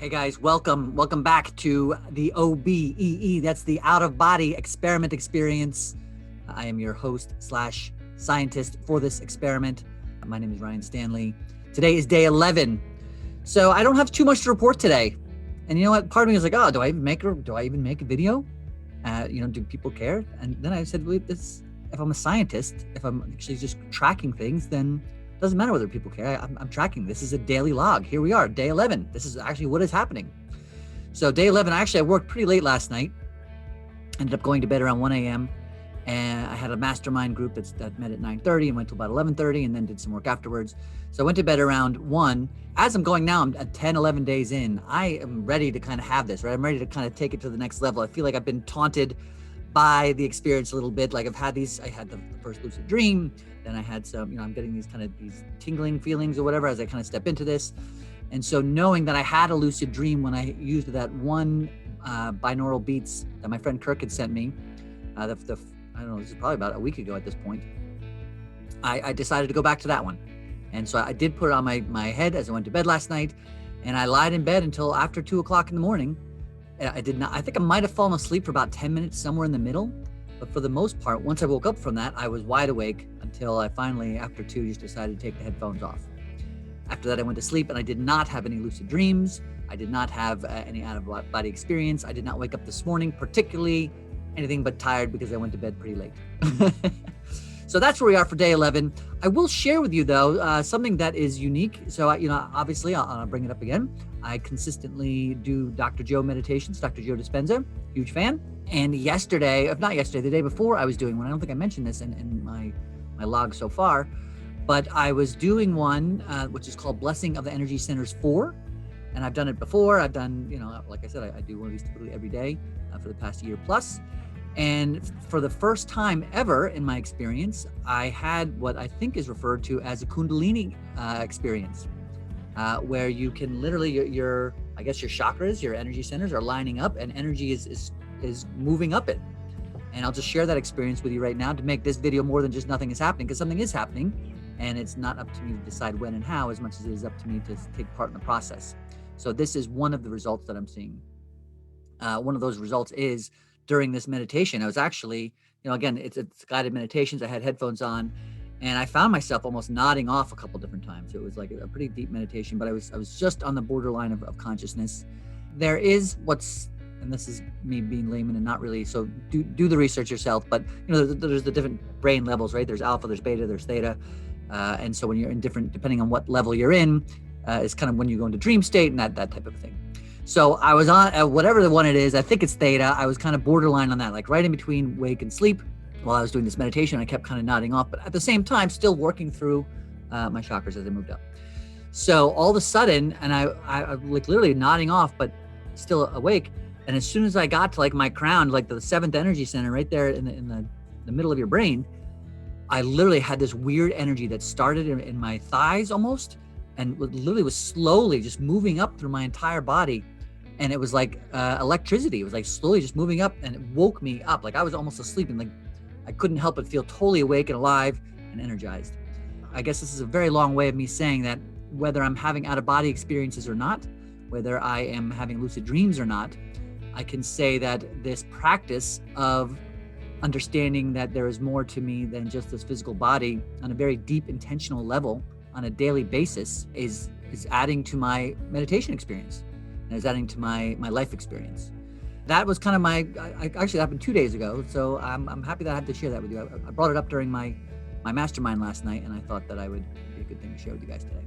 Hey guys, welcome back to the OBEE. That's the Out of Body Experiment Experience. I am your host / scientist for this experiment. My name is Ryan Stanley. Today is day 11. So I don't have too much to report today. And you know what? Part of me was like, oh, do I even make a video? Do people care? And then I said, if I'm a scientist, if I'm actually just tracking things, then it doesn't matter whether people care. I'm tracking. This is a daily log. Here we are, day 11. This is actually what is happening. So day 11, I worked pretty late last night. Ended up going to bed around 1 a.m. And I had a mastermind group that met at 9:30 and went till about 11:30 and then did some work afterwards. So I went to bed around 1. As I'm going now, I'm at 10, 11 days in. I am ready to kind of have this, right? I'm ready to kind of take it to the next level. I feel like I've been taunted by the experience a little bit. Like I had the first lucid dream, then I had some, I'm getting these tingling feelings or whatever as I kind of step into this. And so knowing that I had a lucid dream when I used that one binaural beats that my friend Kirk had sent me, I don't know, this is probably about a week ago at this point, I decided to go back to that one. And so I did put it on my head as I went to bed last night, and I lied in bed until after 2 o'clock in the morning. I think I might have fallen asleep for about 10 minutes somewhere in the middle, but for the most part, once I woke up from that, I was wide awake until I finally, after 2, just decided to take the headphones off. After that, I went to sleep, and I did not have any lucid dreams. I did not have any out-of-body experience. I did not wake up this morning particularly anything but tired because I went to bed pretty late. So that's where we are for day 11. I will share with you, though, something that is unique. So, obviously, I'll bring it up again. I consistently do Dr. Joe meditations, Dr. Joe Dispenza, huge fan. And the day before, I was doing one. I don't think I mentioned this in my log so far, but I was doing one which is called Blessing of the Energy Centers 4. And I've done it before. I've done, like I said, I do one of these typically every day for the past year plus. And for the first time ever in my experience, I had what I think is referred to as a Kundalini experience, where you can literally, your chakras, your energy centers are lining up and energy is moving up it. And I'll just share that experience with you right now to make this video more than just nothing is happening, because something is happening and it's not up to me to decide when and how as much as it is up to me to take part in the process. So this is one of the results that I'm seeing. One of those results is during this meditation, I was actually, again, it's guided meditations. I had headphones on and I found myself almost nodding off a couple different times. It was like a pretty deep meditation, but I was just on the borderline of consciousness. There is and this is me being layman and not really, so do the research yourself, but there's the different brain levels, right? There's alpha, there's beta, there's theta. And so when you're in different, depending on what level you're in, is kind of when you go into dream state and that type of thing. So I was on whatever the one it is, I think it's theta. I was kind of borderline on that, like right in between wake and sleep while I was doing this meditation. I kept kind of nodding off, but at the same time, still working through my chakras as I moved up. So all of a sudden, and I like literally nodding off, but still awake. And as soon as I got to like my crown, like the 7th energy center right there in the middle of your brain, I literally had this weird energy that started in my thighs almost, and literally was slowly just moving up through my entire body. And it was like electricity. It was like slowly just moving up, and it woke me up. Like I was almost asleep, and like I couldn't help but feel totally awake and alive and energized. I guess this is a very long way of me saying that whether I'm having out-of-body experiences or not, whether I am having lucid dreams or not, I can say that this practice of understanding that there is more to me than just this physical body on a very deep intentional level on a daily basis is adding to my meditation experience. And is adding to my life experience. That was kind of actually happened 2 days ago. So I'm happy that I had to share that with you. I brought it up during my mastermind last night, and I thought that I would be a good thing to share with you guys today.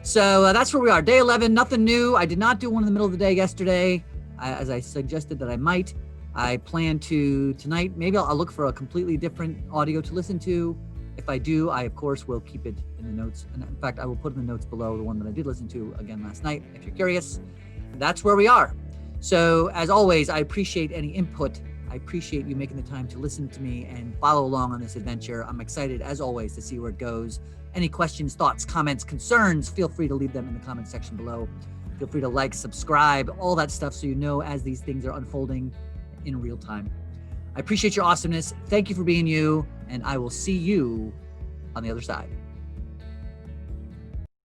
So that's where we are. Day 11, nothing new. I did not do one in the middle of the day yesterday, as I suggested that I might. I plan to tonight, maybe I'll look for a completely different audio to listen to. If I do, I of course will keep it in the notes. And in fact, I will put in the notes below the one that I did listen to again last night, if you're curious. That's where we are. So as always, I appreciate any input. I appreciate you making the time to listen to me and follow along on this adventure. I'm excited as always to see where it goes. Any questions, thoughts, comments, concerns, feel free to leave them in the comment section below. Feel free to like, subscribe, all that stuff so you know as these things are unfolding in real time. I appreciate your awesomeness. Thank you for being you, and I will see you on the other side.